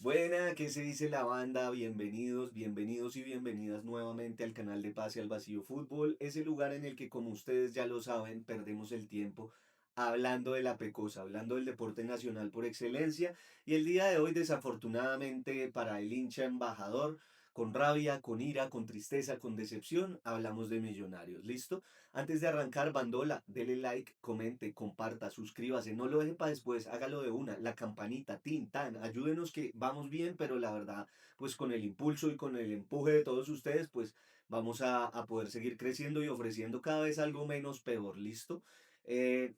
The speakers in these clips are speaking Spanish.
Buena, ¿qué se dice la banda? Bienvenidos, bienvenidos y bienvenidas nuevamente al canal de Pase al Vacío Fútbol, ese lugar en el que, como ustedes ya lo saben, perdemos el tiempo hablando de la pecosa, hablando del deporte nacional por excelencia. Y el día de hoy, desafortunadamente para el hincha embajador, con rabia, con ira, con tristeza, con decepción, hablamos de Millonarios. ¿Listo? Antes de arrancar, bandola, dele like, comente, comparta, suscríbase, no lo deje para después, hágalo de una, la campanita, tin, tan, ayúdenos que vamos bien, pero la verdad, pues con el impulso y con el empuje de todos ustedes, pues vamos a poder seguir creciendo y ofreciendo cada vez algo menos peor, ¿listo?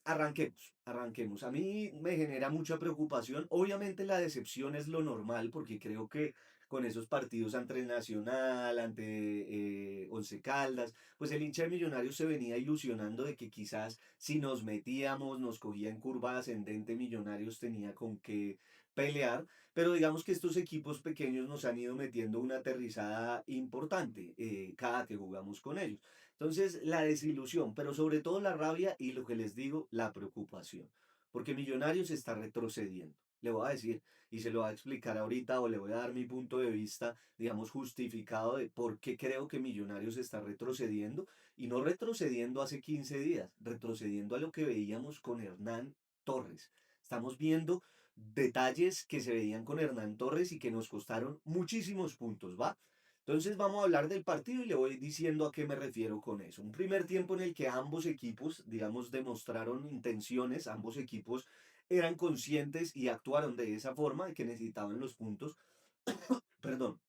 Arranquemos. A mí me genera mucha preocupación. Obviamente la decepción es lo normal porque creo que con esos partidos ante Nacional, ante Once Caldas, pues el hincha de Millonarios se venía ilusionando de que quizás si nos metíamos, nos cogía en curva ascendente, Millonarios tenía con qué pelear, pero digamos que estos equipos pequeños nos han ido metiendo una aterrizada importante cada que jugamos con ellos. Entonces, la desilusión, pero sobre todo la rabia y lo que les digo, la preocupación, porque Millonarios está retrocediendo. Le voy a decir, y se lo voy a explicar ahorita o le voy a dar mi punto de vista, digamos, justificado de por qué creo que Millonarios está retrocediendo y no retrocediendo hace 15 días, retrocediendo a lo que veíamos con Hernán Torres. Estamos viendo detalles que se veían con Hernán Torres y que nos costaron muchísimos puntos, ¿va? Entonces vamos a hablar del partido y le voy diciendo a qué me refiero con eso. Un primer tiempo en el que ambos equipos, digamos, demostraron intenciones, ambos equipos eran conscientes y actuaron de esa forma de que necesitaban los puntos. Perdón.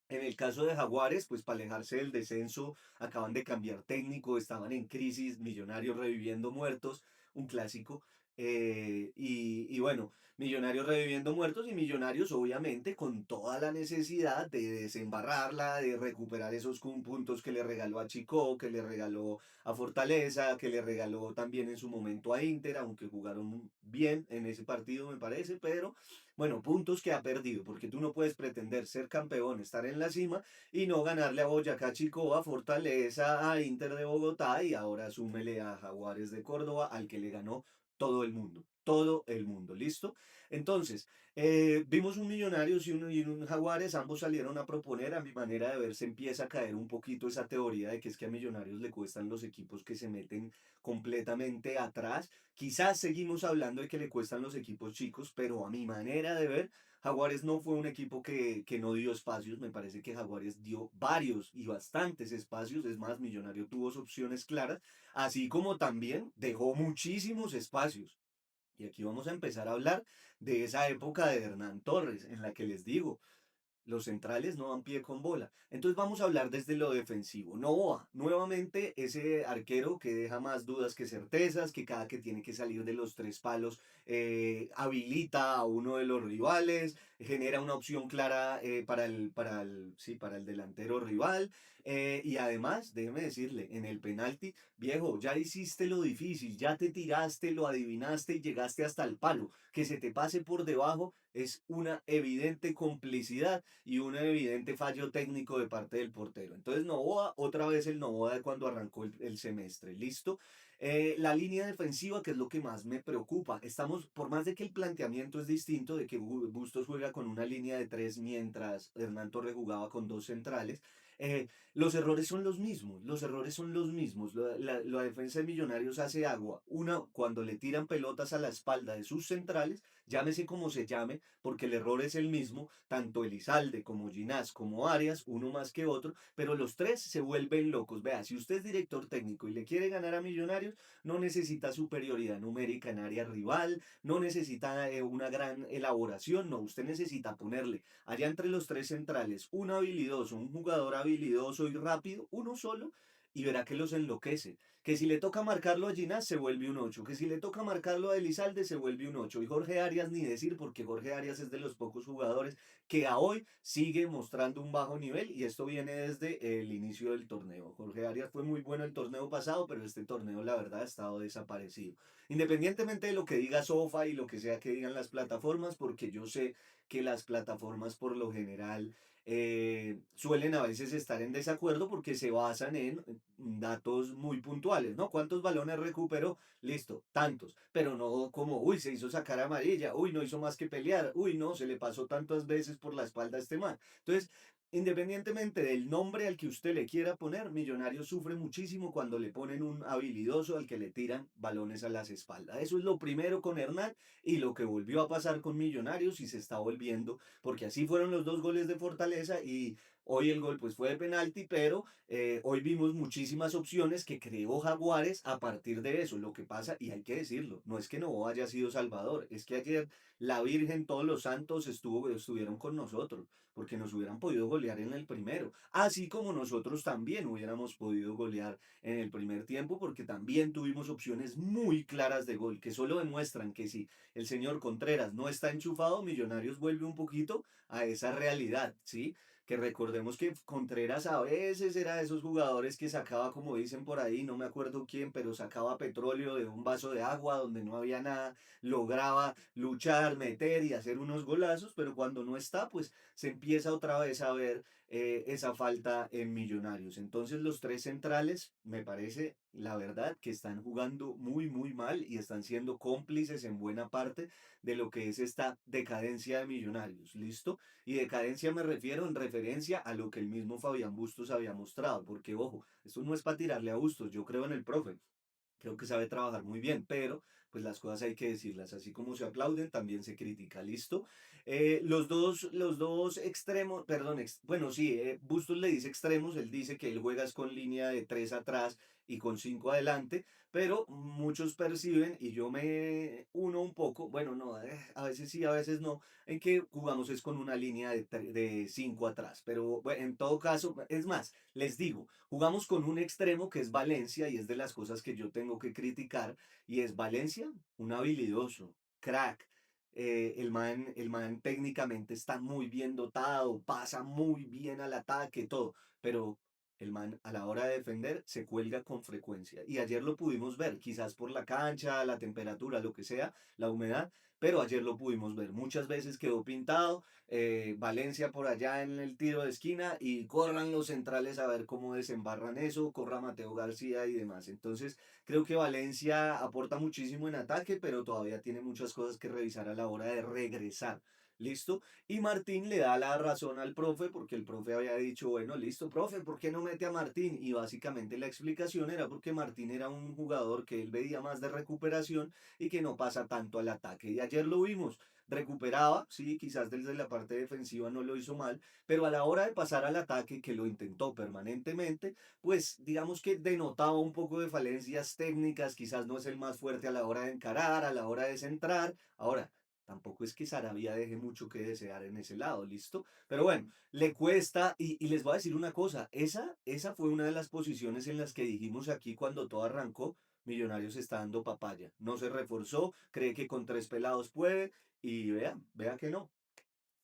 En el caso de Jaguares, pues para alejarse del descenso, acaban de cambiar técnico, estaban en crisis, Millonarios reviviendo muertos, un clásico. Y bueno, Millonarios reviviendo muertos y Millonarios obviamente con toda la necesidad de desembarrarla, de recuperar esos puntos que le regaló a Chico, que le regaló a Fortaleza, que le regaló también en su momento a Inter, aunque jugaron bien en ese partido me parece, pero bueno, puntos que ha perdido, porque tú no puedes pretender ser campeón, estar en la cima y no ganarle a Boyacá Chico, a Fortaleza, a Inter de Bogotá y ahora súmele a Jaguares de Córdoba, al que le ganó todo el mundo, ¿listo? Entonces, vimos un Millonarios y un Jaguares, ambos salieron a proponer, a mi manera de ver se empieza a caer un poquito esa teoría de que es que a Millonarios le cuestan los equipos que se meten completamente atrás. Quizás seguimos hablando de que le cuestan los equipos chicos, pero a mi manera de ver, Jaguares no fue un equipo que no dio espacios. Me parece que Jaguares dio varios y bastantes espacios. Es más, Millonario tuvo sus opciones claras, así como también dejó muchísimos espacios. Y aquí vamos a empezar a hablar de esa época de Hernán Torres, en la que les digo, los centrales no dan pie con bola. Entonces vamos a hablar desde lo defensivo. Novoa, nuevamente ese arquero que deja más dudas que certezas, que cada que tiene que salir de los tres palos habilita a uno de los rivales, genera una opción clara para el delantero rival. Y además, déjeme decirle, en el penalti, viejo, ya hiciste lo difícil, ya te tiraste, lo adivinaste y llegaste hasta el palo. Que se te pase por debajo es una evidente complicidad y un evidente fallo técnico de parte del portero. Entonces Novoa, otra vez el Novoa de cuando arrancó el semestre, ¿listo? La línea defensiva, que es lo que más me preocupa. Estamos, por más de que el planteamiento es distinto, de que Bustos juega con una línea de tres mientras Hernán Torres jugaba con dos centrales, los errores son los mismos, los errores son los mismos. La defensa de Millonarios hace agua. Una, cuando le tiran pelotas a la espalda de sus centrales, llámese como se llame, porque el error es el mismo, tanto Elizalde como Ginás como Arias, uno más que otro, pero los tres se vuelven locos. Vea, si usted es director técnico y le quiere ganar a Millonarios, no necesita superioridad numérica en área rival, no necesita una gran elaboración, no, usted necesita ponerle allá entre los tres centrales un habilidoso, un jugador habilidoso y rápido, uno solo, y verá que los enloquece. Que si le toca marcarlo a Ginás se vuelve un 8, que si le toca marcarlo a Elizalde se vuelve un 8. Y Jorge Arias ni decir, porque Jorge Arias es de los pocos jugadores que a hoy sigue mostrando un bajo nivel y esto viene desde el inicio del torneo. Jorge Arias fue muy bueno el torneo pasado, pero este torneo la verdad ha estado desaparecido. Independientemente de lo que diga Sofa y lo que sea que digan las plataformas, porque yo sé que las plataformas por lo general suelen a veces estar en desacuerdo porque se basan en datos muy puntuales, ¿no? ¿Cuántos balones recuperó? Listo, tantos, pero no como, uy, se hizo sacar amarilla, uy, no hizo más que pelear, uy, no, se le pasó tantas veces por la espalda a este man. Entonces, independientemente del nombre al que usted le quiera poner, Millonarios sufre muchísimo cuando le ponen un habilidoso al que le tiran balones a las espaldas. Eso es lo primero con Hernán y lo que volvió a pasar con Millonarios y se está volviendo, porque así fueron los dos goles de Fortaleza y hoy el gol pues fue de penalti, pero hoy vimos muchísimas opciones que creó Jaguares a partir de eso. Lo que pasa, y hay que decirlo, no es que no haya sido Salvador, es que ayer la Virgen, todos los santos estuvieron con nosotros porque nos hubieran podido golear en el primero, así como nosotros también hubiéramos podido golear en el primer tiempo, porque también tuvimos opciones muy claras de gol, que solo demuestran que si el señor Contreras no está enchufado, Millonarios vuelve un poquito a esa realidad, ¿sí? Que recordemos que Contreras a veces era de esos jugadores que sacaba, como dicen por ahí, no me acuerdo quién, pero sacaba petróleo de un vaso de agua donde no había nada, lograba luchar, meter y hacer unos golazos, pero cuando no está, pues se empieza otra vez a ver esa falta en Millonarios. Entonces los tres centrales, me parece, la verdad, que están jugando muy, muy mal y están siendo cómplices en buena parte de lo que es esta decadencia de Millonarios. ¿Listo? Y decadencia me refiero en referencia a lo que el mismo Fabián Bustos había mostrado, porque ojo, esto no es para tirarle a Bustos, yo creo en el profe. Creo que sabe trabajar muy bien, pero pues las cosas hay que decirlas, así como se aplauden, también se critica, ¿listo? Los dos extremos, perdón, bueno, sí, Bustos le dice extremos, él dice que él juega es con línea de tres atrás y con cinco adelante, pero muchos perciben, y yo me uno un poco, bueno, no, a veces sí, a veces no, en que jugamos es con una línea de cinco atrás, pero bueno, en todo caso, es más, les digo, jugamos con un extremo que es Valencia y es de las cosas que yo tengo que criticar y es Valencia, un habilidoso, crack. El man técnicamente está muy bien dotado, pasa muy bien al ataque, todo, pero el man a la hora de defender se cuelga con frecuencia. Y ayer lo pudimos ver, quizás por la cancha, la temperatura, lo que sea, la humedad, pero ayer lo pudimos ver. Muchas veces quedó pintado, Valencia por allá en el tiro de esquina y corran los centrales a ver cómo desembarran eso, corra Mateo García y demás. Entonces, creo que Valencia aporta muchísimo en ataque, pero todavía tiene muchas cosas que revisar a la hora de regresar. ¿Listo? Y Martín le da la razón al profe porque el profe había dicho, bueno, listo, profe, ¿por qué no mete a Martín? Y básicamente la explicación era porque Martín era un jugador que él veía más de recuperación y que no pasa tanto al ataque. Y ayer lo vimos, recuperaba, sí, quizás desde la parte defensiva no lo hizo mal, pero a la hora de pasar al ataque, que lo intentó permanentemente, pues digamos que denotaba un poco de falencias técnicas, quizás no es el más fuerte a la hora de encarar, a la hora de centrar. Ahora, tampoco es que Sarabia deje mucho que desear en ese lado, ¿listo? Pero bueno, le cuesta, y les voy a decir una cosa, esa fue una de las posiciones en las que dijimos aquí cuando todo arrancó, Millonarios está dando papaya, no se reforzó, cree que con tres pelados puede, y vea que no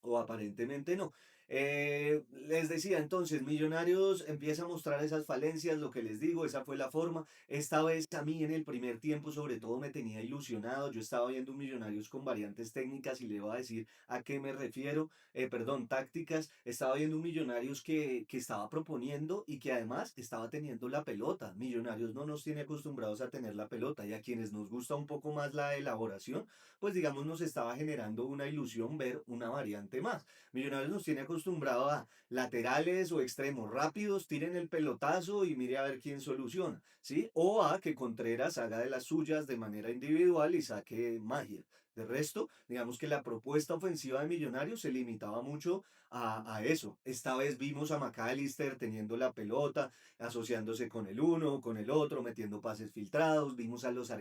o aparentemente no. Les decía entonces, Millonarios empieza a mostrar esas falencias, lo que les digo, esa fue la forma. Esta vez a mí en el primer tiempo sobre todo me tenía ilusionado, yo estaba viendo un Millonarios con variantes técnicas y le voy a decir a qué me refiero, perdón, tácticas, estaba viendo un Millonarios que estaba proponiendo y que además estaba teniendo la pelota. Millonarios no nos tiene acostumbrados a tener la pelota y a quienes nos gusta un poco más la elaboración pues digamos nos estaba generando una ilusión ver una variante más. Millonarios nos tiene acostumbrado a laterales o extremos rápidos, tiren el pelotazo y mire a ver quién soluciona, ¿sí? O a que Contreras haga de las suyas de manera individual y saque magia. De resto, digamos que la propuesta ofensiva de Millonarios se limitaba mucho a eso. Esta vez vimos a McAllister teniendo la pelota, asociándose con el uno, con el otro, metiendo pases filtrados, vimos a los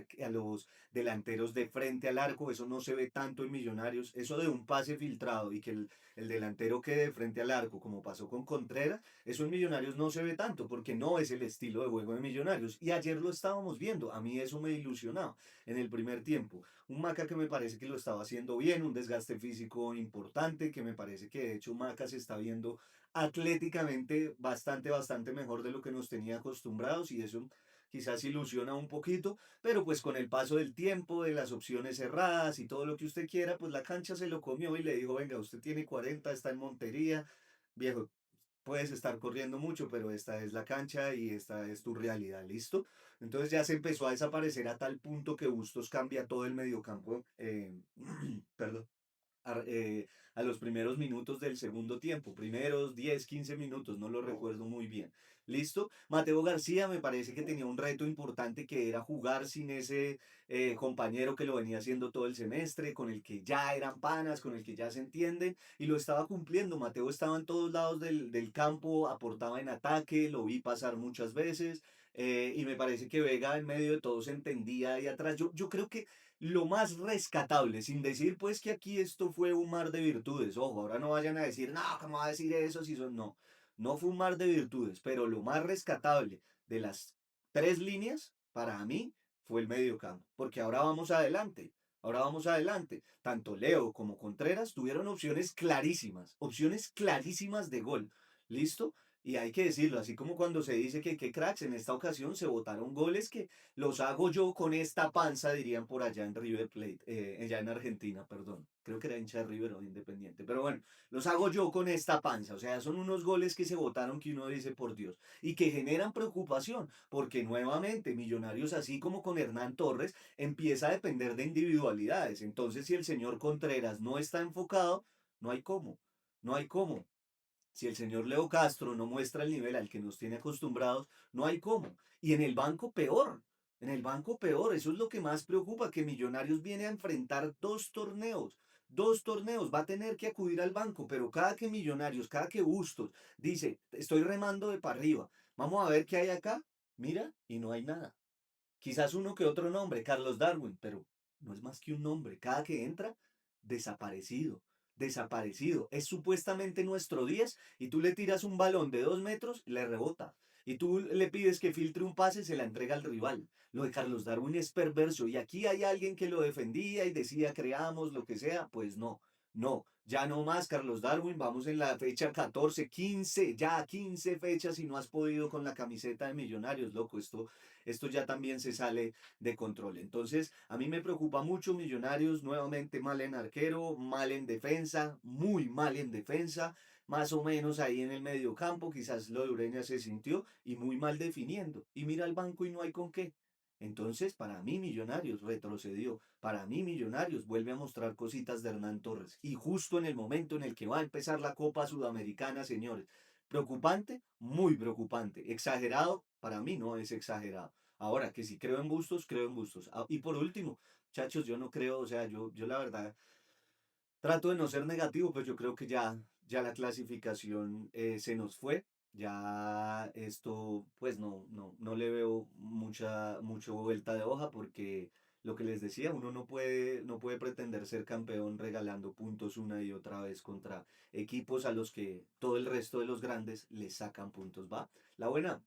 delanteros de frente al arco, eso no se ve tanto en Millonarios, eso de un pase filtrado y que el delantero quede de frente al arco, como pasó con Contreras, eso en Millonarios no se ve tanto, porque no es el estilo de juego de Millonarios, y ayer lo estábamos viendo, a mí eso me ilusionaba en el primer tiempo, un Maca que me parece que lo estaba haciendo bien, un desgaste físico importante, que me parece que de hecho Maca se está viendo atléticamente bastante, bastante mejor de lo que nos tenía acostumbrados, y eso quizás ilusiona un poquito, pero pues con el paso del tiempo, de las opciones cerradas y todo lo que usted quiera, pues la cancha se lo comió y le dijo, venga, usted tiene 40, está en Montería, viejo, puedes estar corriendo mucho, pero esta es la cancha y esta es tu realidad, ¿listo? Entonces ya se empezó a desaparecer a tal punto que Bustos cambia todo el mediocampo, perdón, a, a los primeros minutos del segundo tiempo, primeros 10 15 minutos, no lo recuerdo muy bien. ¿Listo? Mateo García me parece que tenía un reto importante que era jugar sin ese compañero que lo venía haciendo todo el semestre, con el que ya eran panas, con el que ya se entienden, y lo estaba cumpliendo. Mateo estaba en todos lados del campo, aportaba en ataque, lo vi pasar muchas veces. Y me parece que Vega en medio de todo se entendía ahí atrás. Yo creo que lo más rescatable, sin decir pues que aquí esto fue un mar de virtudes. Ojo, ahora no vayan a decir, no, ¿cómo va a decir eso si son? No, no fue un mar de virtudes, pero lo más rescatable de las tres líneas, para mí, fue el mediocampo. Porque ahora vamos adelante. Ahora vamos adelante. Tanto Leo como Contreras tuvieron opciones clarísimas de gol. ¿Listo? Y hay que decirlo, así como cuando se dice que qué cracks, en esta ocasión se votaron goles que los hago yo con esta panza, dirían por allá en River Plate, allá en Argentina, perdón. Creo que era hincha de River o Independiente. Pero bueno, los hago yo con esta panza. O sea, son unos goles que se votaron que uno dice por Dios. Y que generan preocupación, porque nuevamente Millonarios, así como con Hernán Torres, empieza a depender de individualidades. Entonces, si el señor Contreras no está enfocado, no hay cómo. No hay cómo. Si el señor Leo Castro no muestra el nivel al que nos tiene acostumbrados, no hay cómo. Y en el banco peor. En el banco peor. Eso es lo que más preocupa, que Millonarios viene a enfrentar dos torneos. Dos torneos. Va a tener que acudir al banco, pero cada que Millonarios, cada que Bustos dice, estoy remando de para arriba, vamos a ver qué hay acá. Mira, y no hay nada. Quizás uno que otro nombre, Carlos Darwin, pero no es más que un nombre. Cada que entra, desaparecido, desaparecido. Es supuestamente nuestro 10 y tú le tiras un balón de 2 metros, le rebota. Y tú le pides que filtre un pase, se la entrega al rival. Lo de Carlos Darwin es perverso y aquí hay alguien que lo defendía y decía creamos lo que sea. Pues no, no, ya no más Carlos Darwin. Vamos en la fecha 14 15 ya 15 fechas y no has podido con la camiseta de Millonarios, loco. Esto ya también se sale de control. Entonces, a mí me preocupa mucho Millonarios, nuevamente mal en arquero, mal en defensa, muy mal en defensa, más o menos ahí en el medio campo, quizás lo de Ureña se sintió y muy mal definiendo. Y mira al banco y no hay con qué. Entonces, para mí Millonarios retrocedió, para mí Millonarios vuelve a mostrar cositas de Hernán Torres. Y justo en el momento en el que va a empezar la Copa Sudamericana, señores, preocupante, muy preocupante. Exagerado, para mí no es exagerado. Ahora, que si creo en Bustos, creo en Bustos. Ah, y por último, muchachos, yo no creo, o sea, yo la verdad trato de no ser negativo, pues yo creo que ya la clasificación se nos fue. Ya esto, pues no le veo mucho vuelta de hoja porque lo que les decía, uno no puede pretender ser campeón regalando puntos una y otra vez contra equipos a los que todo el resto de los grandes les sacan puntos, ¿va? La buena.